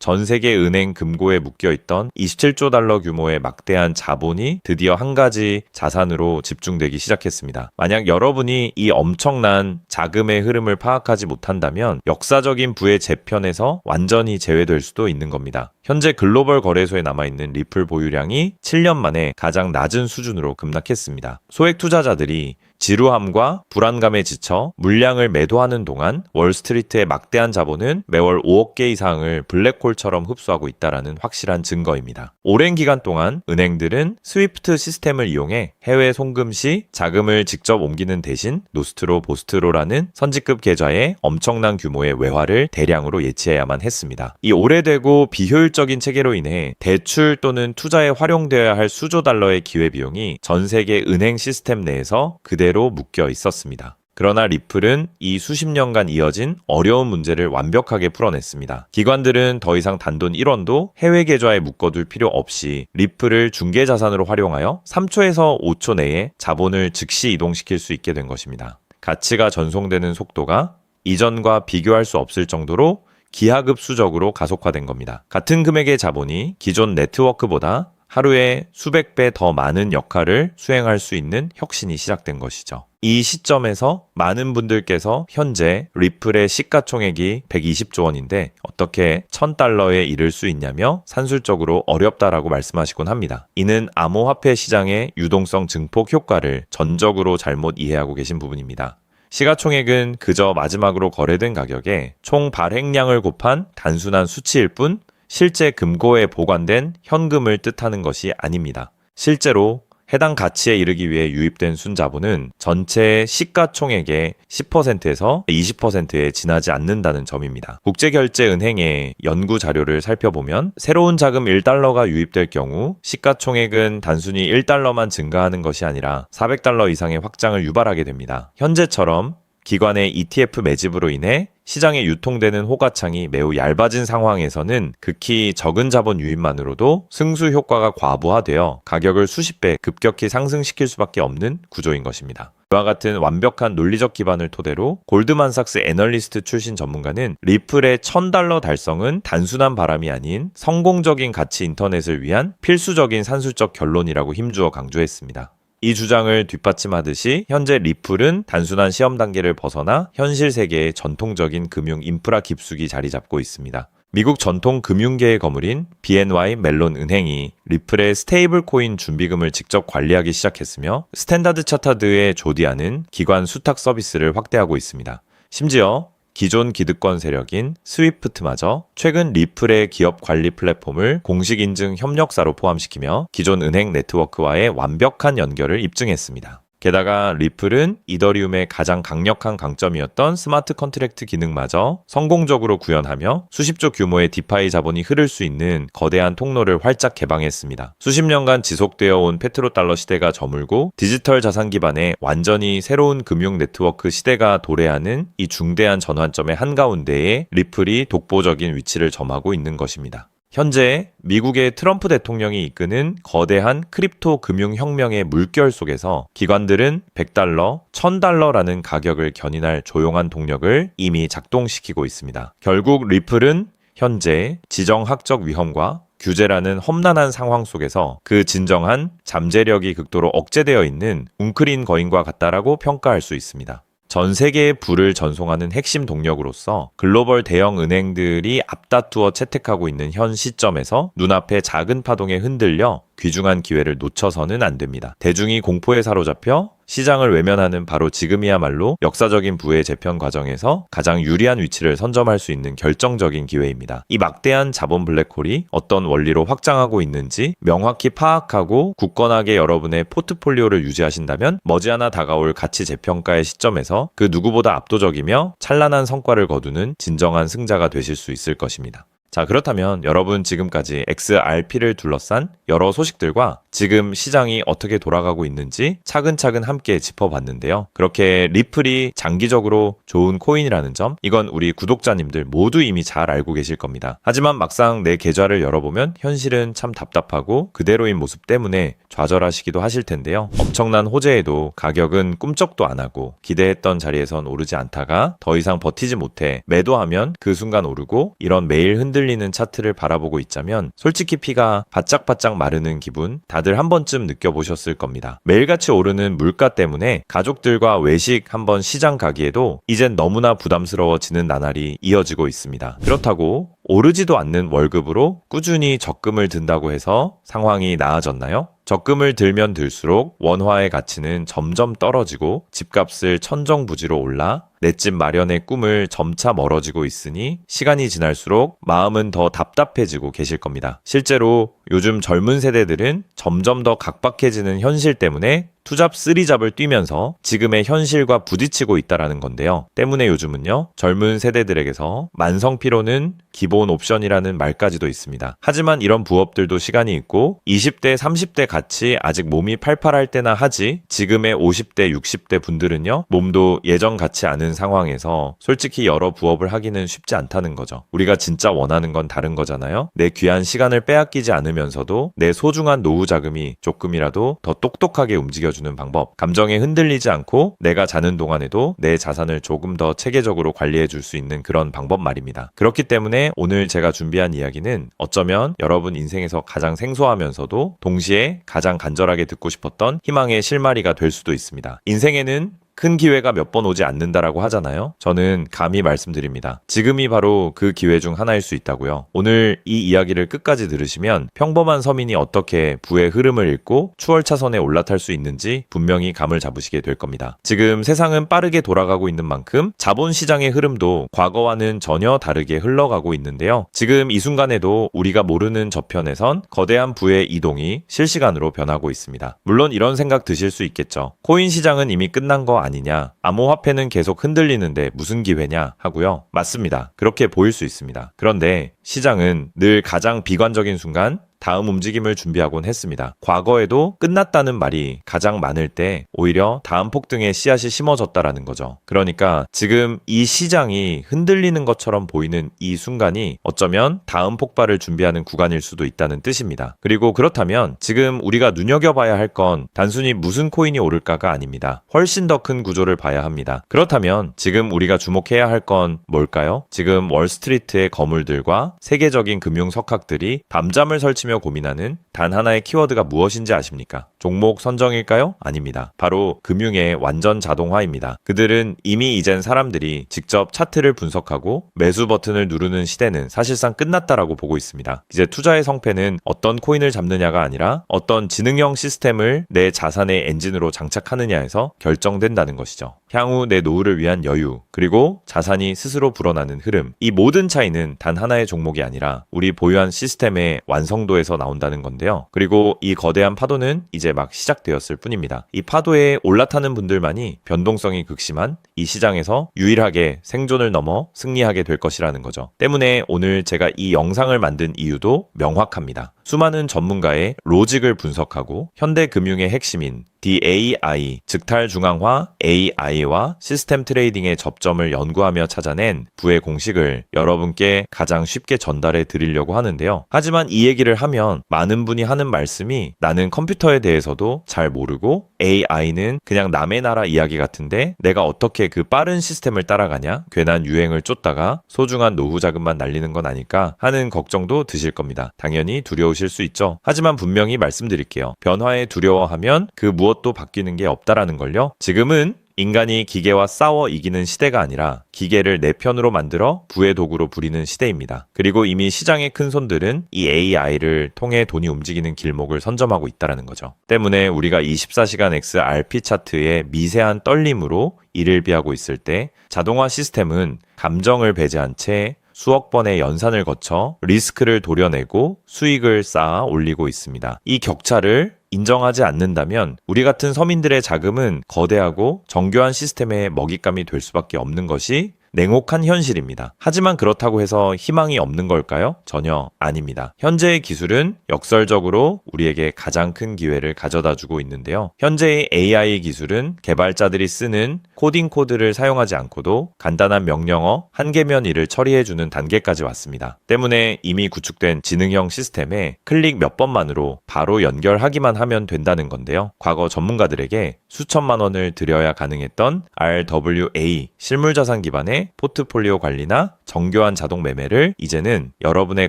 전 세계 은행 금고에 묶여있던 27조 달러 규모의 막대한 자본이 드디어 한 가지 자산으로 집중되기 시작했습니다. 만약 여러분이 이 엄청난 자금의 흐름을 파악하지 못한다면 역사적인 부의 재편에서 완전히 제외될 수도 있는 겁니다. 현재 글로벌 거래소에 남아있는 리플 보유량이 7년 만에 가장 낮은 수준으로 급락했습니다. 소액 투자자들이 지루함과 불안감에 지쳐 물량을 매도하는 동안 월스트리트의 막대한 자본은 매월 5억 개 이상을 블랙홀처럼 흡수하고 있다는 확실한 증거입니다. 오랜 기간 동안 은행들은 스위프트 시스템을 이용해 해외 송금 시 자금을 직접 옮기는 대신 노스트로 보스트로라는 선지급 계좌에 엄청난 규모의 외화를 대량으로 예치해야만 했습니다. 이 오래되고 비효율적인 체계로 인해 대출 또는 투자에 활용되어야 할 수조 달러의 기회비용이 전 세계 은행 시스템 내에서 그대로 묶여 있었습니다. 그러나 리플은 이 수십 년간 이어진 어려운 문제를 완벽하게 풀어냈습니다. 기관들은 더 이상 단돈 1원도 해외 계좌에 묶어둘 필요 없이 리플을 중개자산으로 활용하여 3초에서 5초 내에 자본을 즉시 이동시킬 수 있게 된 것입니다. 가치가 전송되는 속도가 이전과 비교할 수 없을 정도로 기하급수적으로 가속화된 겁니다. 같은 금액의 자본이 기존 네트워크보다 하루에 수백 배 더 많은 역할을 수행할 수 있는 혁신이 시작된 것이죠. 이 시점에서 많은 분들께서 현재 리플의 시가총액이 120조 원인데 어떻게 1000달러에 이를 수 있냐며 산술적으로 어렵다라고 말씀하시곤 합니다. 이는 암호화폐 시장의 유동성 증폭 효과를 전적으로 잘못 이해하고 계신 부분입니다. 시가총액은 그저 마지막으로 거래된 가격에 총 발행량을 곱한 단순한 수치일 뿐 실제 금고에 보관된 현금을 뜻하는 것이 아닙니다. 실제로 해당 가치에 이르기 위해 유입된 순자본은 전체 시가총액의 10%에서 20%에 지나지 않는다는 점입니다. 국제결제은행의 연구 자료를 살펴보면 새로운 자금 1달러가 유입될 경우 시가총액은 단순히 1달러만 증가하는 것이 아니라 400달러 이상의 확장을 유발하게 됩니다. 현재처럼 기관의 ETF 매집으로 인해 시장에 유통되는 호가창이 매우 얇아진 상황에서는 극히 적은 자본 유입만으로도 승수 효과가 과부하되어 가격을 수십 배 급격히 상승시킬 수밖에 없는 구조인 것입니다. 이와 같은 완벽한 논리적 기반을 토대로 골드만삭스 애널리스트 출신 전문가는 리플의 1000달러 달성은 단순한 바람이 아닌 성공적인 가치 인터넷을 위한 필수적인 산술적 결론이라고 힘주어 강조했습니다. 이 주장을 뒷받침하듯이 현재 리플은 단순한 시험 단계를 벗어나 현실 세계의 전통적인 금융 인프라 깊숙이 자리 잡고 있습니다. 미국 전통 금융계의 거물인 BNY 멜론 은행이 리플의 스테이블 코인 준비금을 직접 관리하기 시작했으며 스탠다드 차타드의 조디아는 기관 수탁 서비스를 확대하고 있습니다. 심지어 기존 기득권 세력인 스위프트마저 최근 리플의 기업 관리 플랫폼을 공식 인증 협력사로 포함시키며 기존 은행 네트워크와의 완벽한 연결을 입증했습니다. 게다가 리플은 이더리움의 가장 강력한 강점이었던 스마트 컨트랙트 기능마저 성공적으로 구현하며 수십조 규모의 디파이 자본이 흐를 수 있는 거대한 통로를 활짝 개방했습니다. 수십 년간 지속되어 온 페트로달러 시대가 저물고 디지털 자산 기반의 완전히 새로운 금융 네트워크 시대가 도래하는 이 중대한 전환점의 한가운데에 리플이 독보적인 위치를 점하고 있는 것입니다. 현재 미국의 트럼프 대통령이 이끄는 거대한 크립토 금융혁명의 물결 속에서 기관들은 100달러, 1000달러라는 가격을 견인할 조용한 동력을 이미 작동시키고 있습니다. 결국 리플은 현재 지정학적 위험과 규제라는 험난한 상황 속에서 그 진정한 잠재력이 극도로 억제되어 있는 웅크린 거인과 같다라고 평가할 수 있습니다. 전 세계의 부를 전송하는 핵심 동력으로서 글로벌 대형 은행들이 앞다투어 채택하고 있는 현 시점에서 눈앞에 작은 파동에 흔들려 귀중한 기회를 놓쳐서는 안 됩니다. 대중이 공포에 사로잡혀 시장을 외면하는 바로 지금이야말로 역사적인 부의 재편 과정에서 가장 유리한 위치를 선점할 수 있는 결정적인 기회입니다. 이 막대한 자본 블랙홀이 어떤 원리로 확장하고 있는지 명확히 파악하고 굳건하게 여러분의 포트폴리오를 유지하신다면 머지않아 다가올 가치 재평가의 시점에서 그 누구보다 압도적이며 찬란한 성과를 거두는 진정한 승자가 되실 수 있을 것입니다. 자, 그렇다면 여러분 지금까지 XRP를 둘러싼 여러 소식들과 지금 시장이 어떻게 돌아가고 있는지 차근차근 함께 짚어봤는데요. 그렇게 리플이 장기적으로 좋은 코인이라는 점, 이건 우리 구독자님들 모두 이미 잘 알고 계실 겁니다. 하지만 막상 내 계좌를 열어보면 현실은 참 답답하고 그대로인 모습 때문에 좌절하시기도 하실 텐데요. 엄청난 호재에도 가격은 꿈쩍도 안 하고 기대했던 자리에선 오르지 않다가 더 이상 버티지 못해 매도하면 그 순간 오르고, 이런 매일 흔들리는 흔들리는 차트를 바라보고 있자면 솔직히 피가 바짝바짝 마르는 기분 다들 한 번쯤 느껴보셨을 겁니다. 매일같이 오르는 물가 때문에 가족들과 외식 한번 시장 가기에도 이젠 너무나 부담스러워지는 나날이 이어지고 있습니다. 그렇다고 오르지도 않는 월급으로 꾸준히 적금을 든다고 해서 상황이 나아졌나요? 적금을 들면 들수록 원화의 가치는 점점 떨어지고 집값을 천정부지로 올라 내 집 마련의 꿈을 점차 멀어지고 있으니 시간이 지날수록 마음은 더 답답해지고 계실 겁니다. 실제로 요즘 젊은 세대들은 점점 더 각박해지는 현실 때문에 투잡 쓰리잡을 뛰면서 지금의 현실과 부딪히고 있다라는 건데요. 때문에 요즘은요, 젊은 세대들에게서 만성 피로는 기본 옵션이라는 말까지도 있습니다. 하지만 이런 부업들도 시간이 있고 20대, 30대 같이 아직 몸이 팔팔할 때나 하지 지금의 50대, 60대 분들은요, 몸도 예전 같지 않은 상황에서 솔직히 여러 부업을 하기는 쉽지 않다는 거죠. 우리가 진짜 원하는 건 다른 거잖아요. 내 귀한 시간을 빼앗기지 않으면서도 내 소중한 노후 자금이 조금이라도 더 똑똑하게 움직여주는 방법, 감정에 흔들리지 않고 내가 자는 동안에도 내 자산을 조금 더 체계적으로 관리해 줄 수 있는 그런 방법 말입니다. 그렇기 때문에 오늘 제가 준비한 이야기는 어쩌면 여러분 인생에서 가장 생소하면서도 동시에 가장 간절하게 듣고 싶었던 희망의 실마리가 될 수도 있습니다. 인생에는 큰 기회가 몇 번 오지 않는다라고 하잖아요. 저는 감히 말씀드립니다. 지금이 바로 그 기회 중 하나일 수 있다고요. 오늘 이 이야기를 끝까지 들으시면 평범한 서민이 어떻게 부의 흐름을 읽고 추월차선에 올라탈 수 있는지 분명히 감을 잡으시게 될 겁니다. 지금 세상은 빠르게 돌아가고 있는 만큼 자본시장의 흐름도 과거와는 전혀 다르게 흘러가고 있는데요. 지금 이 순간에도 우리가 모르는 저편에선 거대한 부의 이동이 실시간으로 변하고 있습니다. 물론 이런 생각 드실 수 있겠죠. 코인 시장은 이미 끝난 거 아니냐, 암호화폐는 계속 흔들리는데 무슨 기회냐 하고요. 맞습니다. 그렇게 보일 수 있습니다. 그런데 시장은 늘 가장 비관적인 순간 다음 움직임을 준비하곤 했습니다. 과거에도 끝났다는 말이 가장 많을 때 오히려 다음 폭등의 씨앗이 심어졌다라는 거죠. 그러니까 지금 이 시장이 흔들리는 것처럼 보이는 이 순간이 어쩌면 다음 폭발을 준비하는 구간일 수도 있다는 뜻입니다. 그리고 그렇다면 지금 우리가 눈여겨봐야 할 건 단순히 무슨 코인이 오를까가 아닙니다. 훨씬 더 큰 구조를 봐야 합니다. 그렇다면 지금 우리가 주목해야 할 건 뭘까요? 지금 월스트리트의 거물들과 세계적인 금융 석학들이 밤잠을 설치며 고민하는 단 하나의 키워드가 무엇인지 아십니까? 종목 선정일까요? 아닙니다. 바로 금융의 완전 자동화입니다. 그들은 이미 이젠 사람들이 직접 차트를 분석하고 매수 버튼을 누르는 시대는 사실상 끝났다라고 보고 있습니다. 이제 투자의 성패는 어떤 코인을 잡느냐가 아니라 어떤 지능형 시스템을 내 자산의 엔진으로 장착하느냐에서 결정된다는 것이죠. 향후 내 노후를 위한 여유, 그리고 자산이 스스로 불어나는 흐름, 이 모든 차이는 단 하나의 종목이 아니라 우리 보유한 시스템의 완성도에서 나온다는 건데요. 그리고 이 거대한 파도는 이제 막 시작되었을 뿐입니다. 이 파도에 올라타는 분들만이 변동성이 극심한 이 시장에서 유일하게 생존을 넘어 승리하게 될 것이라는 거죠. 때문에 오늘 제가 이 영상을 만든 이유도 명확합니다. 수많은 전문가의 로직을 분석하고 현대 금융의 핵심인 DAI, 즉 탈중앙화 AI와 시스템 트레이딩의 접점을 연구하며 찾아낸 부의 공식을 여러분께 가장 쉽게 전달해 드리려고 하는데요. 하지만 이 얘기를 하면 많은 분이 하는 말씀이 나는 컴퓨터에 대해서도 잘 모르고 AI는 그냥 남의 나라 이야기 같은데 내가 어떻게 그 빠른 시스템을 따라가냐? 괜한 유행을 쫓다가 소중한 노후 자금만 날리는 건 아닐까 하는 걱정도 드실 겁니다. 당연히 두려우실 수 있죠. 하지만 분명히 말씀드릴게요. 변화에 두려워하면 그 무엇도 바뀌는 게 없다라는 걸요. 지금은 인간이 기계와 싸워 이기는 시대가 아니라 기계를 내 편으로 만들어 부의 도구로 부리는 시대입니다. 그리고 이미 시장의 큰 손들은 이 AI를 통해 돈이 움직이는 길목을 선점하고 있다는 거죠. 때문에 우리가 24시간 XRP 차트의 미세한 떨림으로 이를 비하고 있을 때 자동화 시스템은 감정을 배제한 채 수억 번의 연산을 거쳐 리스크를 도려내고 수익을 쌓아 올리고 있습니다. 이 격차를 인정하지 않는다면 우리 같은 서민들의 자금은 거대하고 정교한 시스템의 먹잇감이 될 수밖에 없는 것이 냉혹한 현실입니다. 하지만 그렇다고 해서 희망이 없는 걸까요? 전혀 아닙니다. 현재의 기술은 역설적으로 우리에게 가장 큰 기회를 가져다 주고 있는데요. 현재의 AI 기술은 개발자들이 쓰는 코딩 코드를 사용하지 않고도 간단한 명령어 한 개면 일을 처리해주는 단계까지 왔습니다. 때문에 이미 구축된 지능형 시스템에 클릭 몇 번만으로 바로 연결하기만 하면 된다는 건데요. 과거 전문가들에게 수천만 원을 들여야 가능했던 RWA 실물자산 기반의 이상의 포트폴리오 관리나 정교한 자동 매매를 이제는 여러분의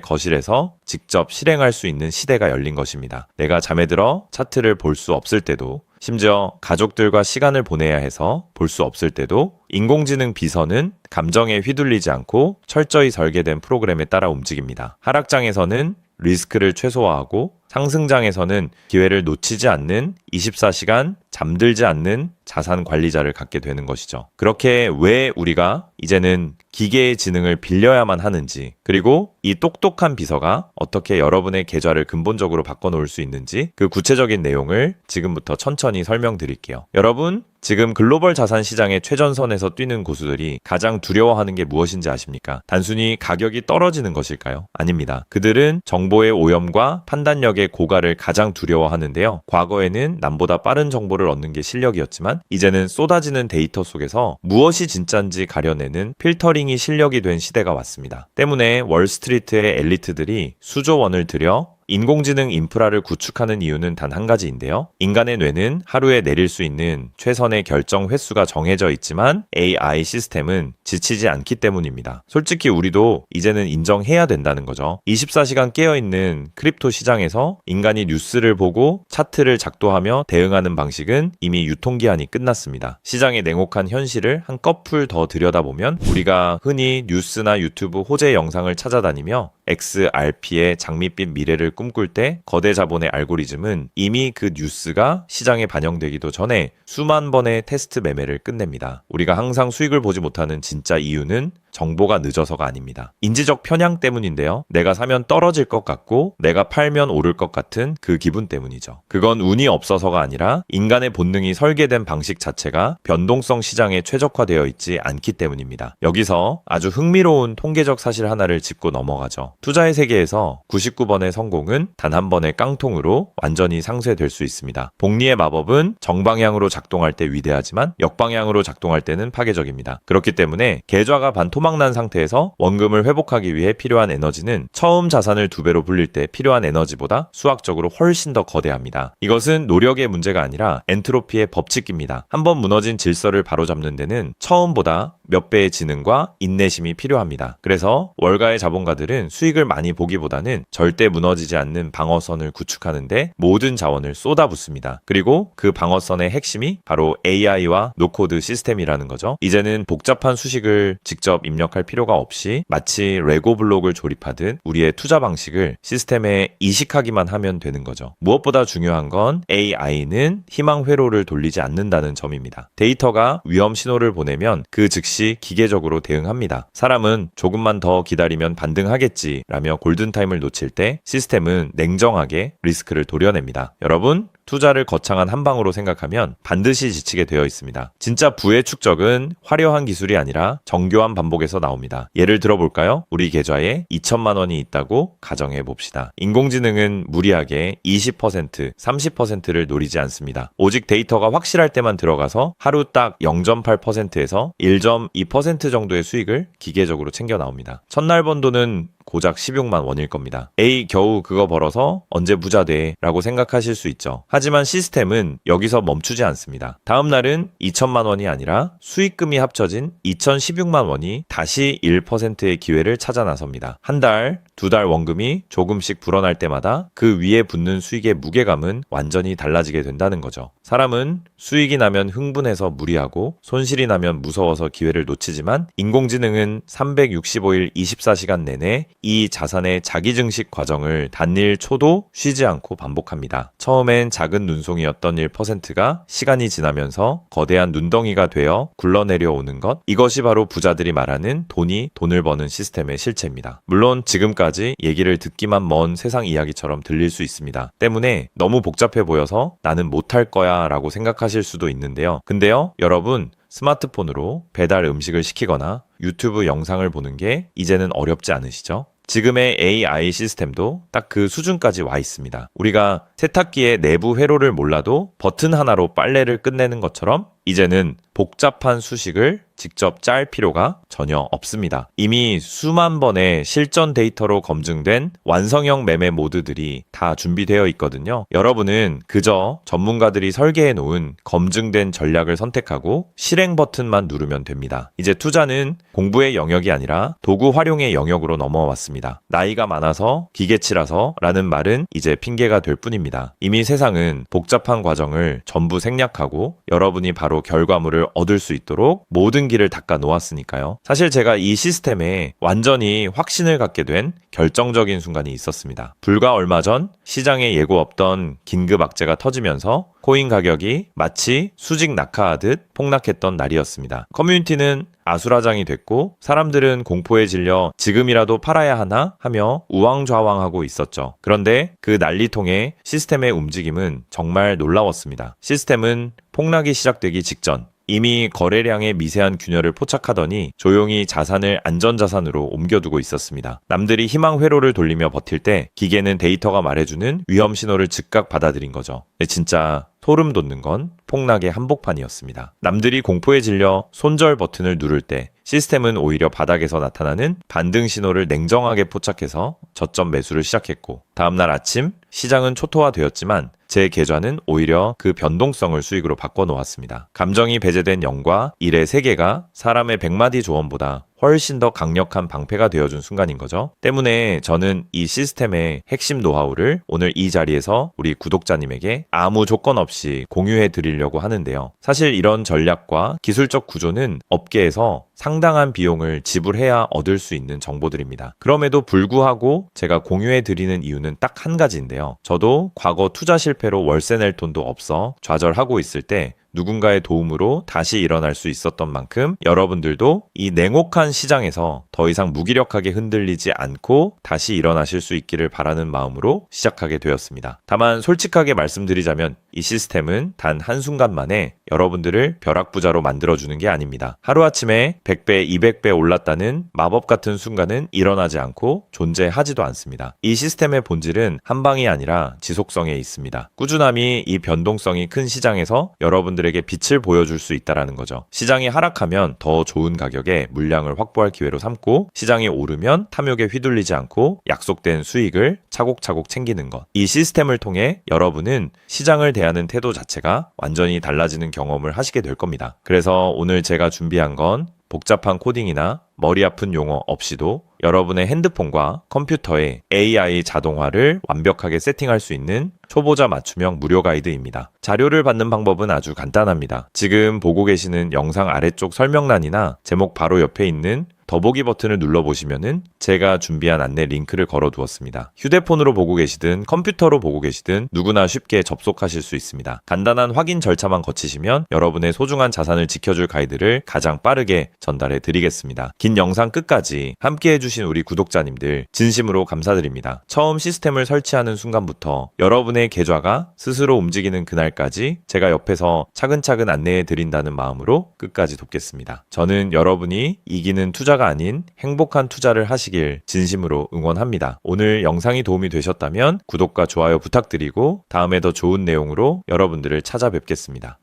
거실에서 직접 실행할 수 있는 시대가 열린 것입니다. 내가 잠에 들어 차트를 볼 수 없을 때도, 심지어 가족들과 시간을 보내야 해서 볼 수 없을 때도 인공지능 비서는 감정에 휘둘리지 않고 철저히 설계된 프로그램에 따라 움직입니다. 하락장에서는 리스크를 최소화하고 상승장에서는 기회를 놓치지 않는 24시간 잠들지 않는 자산 관리자를 갖게 되는 것이죠. 그렇게 왜 우리가 이제는 기계의 지능을 빌려야만 하는지, 그리고 이 똑똑한 비서가 어떻게 여러분의 계좌를 근본적으로 바꿔놓을 수 있는지 그 구체적인 내용을 지금부터 천천히 설명드릴게요. 여러분, 지금 글로벌 자산 시장의 최전선에서 뛰는 고수들이 가장 두려워하는 게 무엇인지 아십니까? 단순히 가격이 떨어지는 것일까요? 아닙니다. 그들은 정보의 오염과 판단력의 고갈을 가장 두려워하는데요. 과거에는 남보다 빠른 정보를 얻는 게 실력이었지만 이제는 쏟아지는 데이터 속에서 무엇이 진짜인지 가려내는 필터링이 실력이 된 시대가 왔습니다. 때문에 월스트리트의 엘리트들이 수조 원을 들여 인공지능 인프라를 구축하는 이유는 단 한 가지인데요. 인간의 뇌는 하루에 내릴 수 있는 최선의 결정 횟수가 정해져 있지만 AI 시스템은 지치지 않기 때문입니다. 솔직히 우리도 이제는 인정해야 된다는 거죠. 24시간 깨어있는 크립토 시장에서 인간이 뉴스를 보고 차트를 작도하며 대응하는 방식은 이미 유통기한이 끝났습니다. 시장의 냉혹한 현실을 한꺼풀 더 들여다보면 우리가 흔히 뉴스나 유튜브 호재 영상을 찾아다니며 XRP의 장밋빛 미래를 꿈꿀 때 거대 자본의 알고리즘은 이미 그 뉴스가 시장에 반영되기도 전에 수만 번의 테스트 매매를 끝냅니다. 우리가 항상 수익을 보지 못하는 진짜 이유는 정보가 늦어서가 아닙니다. 인지적 편향 때문인데요. 내가 사면 떨어질 것 같고 내가 팔면 오를 것 같은 그 기분 때문이죠. 그건 운이 없어서가 아니라 인간의 본능이 설계된 방식 자체가 변동성 시장에 최적화되어 있지 않기 때문입니다. 여기서 아주 흥미로운 통계적 사실 하나를 짚고 넘어가죠. 투자의 세계에서 99번의 성공은 단 한 번의 깡통으로 완전히 상쇄될 수 있습니다. 복리의 마법은 정방향으로 작동할 때 위대하지만 역방향으로 작동할 때는 파괴적입니다. 그렇기 때문에 계좌가 반토막난 상태에서 원금을 회복하기 위해 필요한 에너지는 처음 자산을 2배로 불릴 때 필요한 에너지보다 수학적으로 훨씬 더 거대합니다. 이것은 노력의 문제가 아니라 엔트로피의 법칙입니다. 한번 무너진 질서를 바로잡는 데는 처음보다 몇 배의 지능과 인내심이 필요합니다. 그래서 월가의 자본가들은 수익을 많이 보기보다는 절대 무너지지 않는 방어선을 구축하는데 모든 자원을 쏟아붓습니다. 그리고 그 방어선의 핵심이 바로 AI와 노코드 시스템이라는 거죠. 이제는 복잡한 수식을 직접 입력할 필요가 없이 마치 레고 블록을 조립하듯 우리의 투자 방식을 시스템에 이식하기만 하면 되는 거죠. 무엇보다 중요한 건 AI는 희망 회로를 돌리지 않는다는 점입니다. 데이터가 위험 신호를 보내면 그 즉시 기계적으로 대응합니다. 사람은 조금만 더 기다리면 반등하겠지라며 골든타임을 놓칠 때 시스템은 냉정하게 리스크를 도려냅니다. 여러분, 투자를 거창한 한 방으로 생각하면 반드시 지치게 되어 있습니다. 진짜 부의 축적은 화려한 기술이 아니라 정교한 반복에서 나옵니다. 예를 들어볼까요? 우리 계좌에 2천만 원이 있다고 가정해 봅시다. 인공지능은 무리하게 20%, 30%를 노리지 않습니다. 오직 데이터가 확실할 때만 들어가서 하루 딱 0.8%에서 1.2% 정도의 수익을 기계적으로 챙겨 나옵니다. 첫날 번 돈은 고작 16만 원일 겁니다. 에이, 겨우 그거 벌어서 언제 부자 돼? 라고 생각하실 수 있죠. 하지만 시스템은 여기서 멈추지 않습니다. 다음 날은 2천만 원이 아니라 수익금이 합쳐진 2,016만 원이 다시 1%의 기회를 찾아 나섭니다. 한 달, 2달 원금이 조금씩 불어날 때마다 그 위에 붙는 수익의 무게감은 완전히 달라지게 된다는 거죠. 사람은 수익이 나면 흥분해서 무리하고 손실이 나면 무서워서 기회를 놓치지만 인공지능은 365일 24시간 내내 이 자산의 자기증식 과정을 단일 초도 쉬지 않고 반복합니다. 처음엔 작은 눈송이였던 1%가 시간이 지나면서 거대한 눈덩이가 되어 굴러내려오는 것, 이것이 바로 부자들이 말하는 돈이 돈을 버는 시스템의 실체입니다. 물론 지금까지 얘기를 듣기만 먼 세상 이야기처럼 들릴 수 있습니다. 때문에 너무 복잡해 보여서 나는 못할 거야 라고 생각하실 수도 있는데요. 근데요, 여러분, 스마트폰으로 배달 음식을 시키거나 유튜브 영상을 보는 게 이제는 어렵지 않으시죠? 지금의 AI 시스템도 딱 그 수준까지 와 있습니다. 우리가 세탁기의 내부 회로를 몰라도 버튼 하나로 빨래를 끝내는 것처럼 이제는 복잡한 수식을 직접 짤 필요가 전혀 없습니다. 이미 수만 번의 실전 데이터로 검증된 완성형 매매 모드들이 다 준비되어 있거든요. 여러분은 그저 전문가들이 설계해 놓은 검증된 전략을 선택하고 실행 버튼만 누르면 됩니다. 이제 투자는 공부의 영역이 아니라 도구 활용의 영역으로 넘어왔습니다. 나이가 많아서 기계치라서 라는 말은 이제 핑계가 될 뿐입니다. 이미 세상은 복잡한 과정을 전부 생략하고 여러분이 바로 결과물을 얻을 수 있도록 모든 길을 닦아 놓았으니까요. 사실 제가 이 시스템에 완전히 확신을 갖게 된 결정적인 순간이 있었습니다. 불과 얼마 전 시장에 예고 없던 긴급 악재가 터지면서 코인 가격이 마치 수직 낙하하듯 폭락했던 날이었습니다. 커뮤니티는 아수라장이 됐고 사람들은 공포에 질려 지금이라도 팔아야 하나 하며 우왕좌왕하고 있었죠. 그런데 그 난리통의 시스템의 움직임은 정말 놀라웠습니다. 시스템은 폭락이 시작되기 직전 이미 거래량의 미세한 균열을 포착하더니 조용히 자산을 안전자산으로 옮겨두고 있었습니다. 남들이 희망 회로를 돌리며 버틸 때 기계는 데이터가 말해주는 위험 신호를 즉각 받아들인 거죠. 진짜 소름 돋는 건 폭락의 한복판이었습니다. 남들이 공포에 질려 손절 버튼을 누를 때 시스템은 오히려 바닥에서 나타나는 반등 신호를 냉정하게 포착해서 저점 매수를 시작했고 다음날 아침 시장은 초토화되었지만 제 계좌는 오히려 그 변동성을 수익으로 바꿔놓았습니다. 감정이 배제된 0과 1의 세계가 사람의 100마디 조언보다 훨씬 더 강력한 방패가 되어준 순간인 거죠. 때문에 저는 이 시스템의 핵심 노하우를 오늘 이 자리에서 우리 구독자님에게 아무 조건 없이 공유해 드리려고 하는데요. 사실 이런 전략과 기술적 구조는 업계에서 상당한 비용을 지불해야 얻을 수 있는 정보들입니다. 그럼에도 불구하고 제가 공유해 드리는 이유는 딱 한 가지인데요. 저도 과거 투자 실패로 월세 낼 돈도 없어 좌절하고 있을 때 누군가의 도움으로 다시 일어날 수 있었던 만큼 여러분들도 이 냉혹한 시장에서 더 이상 무기력하게 흔들리지 않고 다시 일어나실 수 있기를 바라는 마음으로 시작하게 되었습니다. 다만 솔직하게 말씀드리자면 이 시스템은 단 한순간 만에 여러분들을 벼락부자로 만들어주는 게 아닙니다. 하루아침에 100배, 200배 올랐다는 마법 같은 순간은 일어나지 않고 존재하지도 않습니다. 이 시스템의 본질은 한 방이 아니라 지속성에 있습니다. 꾸준함이 이 변동성이 큰 시장에서 여러분들에게 빛을 보여줄 수 있다는 거죠. 시장이 하락하면 더 좋은 가격에 물량을 확보할 기회로 삼고 시장이 오르면 탐욕에 휘둘리지 않고 약속된 수익을 차곡차곡 챙기는 것. 이 시스템을 통해 여러분은 시장을 대하는 태도 자체가 완전히 달라지는 경험을 하시게 될 겁니다. 그래서 오늘 제가 준비한 건 복잡한 코딩이나 머리 아픈 용어 없이도 여러분의 핸드폰과 컴퓨터에 AI 자동화를 완벽하게 세팅할 수 있는 초보자 맞춤형 무료 가이드입니다. 자료를 받는 방법은 아주 간단합니다. 지금 보고 계시는 영상 아래쪽 설명란이나 제목 바로 옆에 있는 더보기 버튼을 눌러보시면은 제가 준비한 안내 링크를 걸어두었습니다. 휴대폰으로 보고 계시든 컴퓨터로 보고 계시든 누구나 쉽게 접속하실 수 있습니다. 간단한 확인 절차만 거치시면 여러분의 소중한 자산을 지켜줄 가이드를 가장 빠르게 전달해 드리겠습니다. 긴 영상 끝까지 함께 해주신 우리 구독자님들 진심으로 감사드립니다. 처음 시스템을 설치하는 순간부터 여러분의 계좌가 스스로 움직이는 그날까지 제가 옆에서 차근차근 안내해 드린다는 마음으로 끝까지 돕겠습니다. 저는 여러분이 이기는 투자가 아닌 행복한 투자를 하시길 진심으로 응원합니다. 오늘 영상이 도움이 되셨다면 구독과 좋아요 부탁드리고 다음에 더 좋은 내용으로 여러분들을 찾아뵙겠습니다.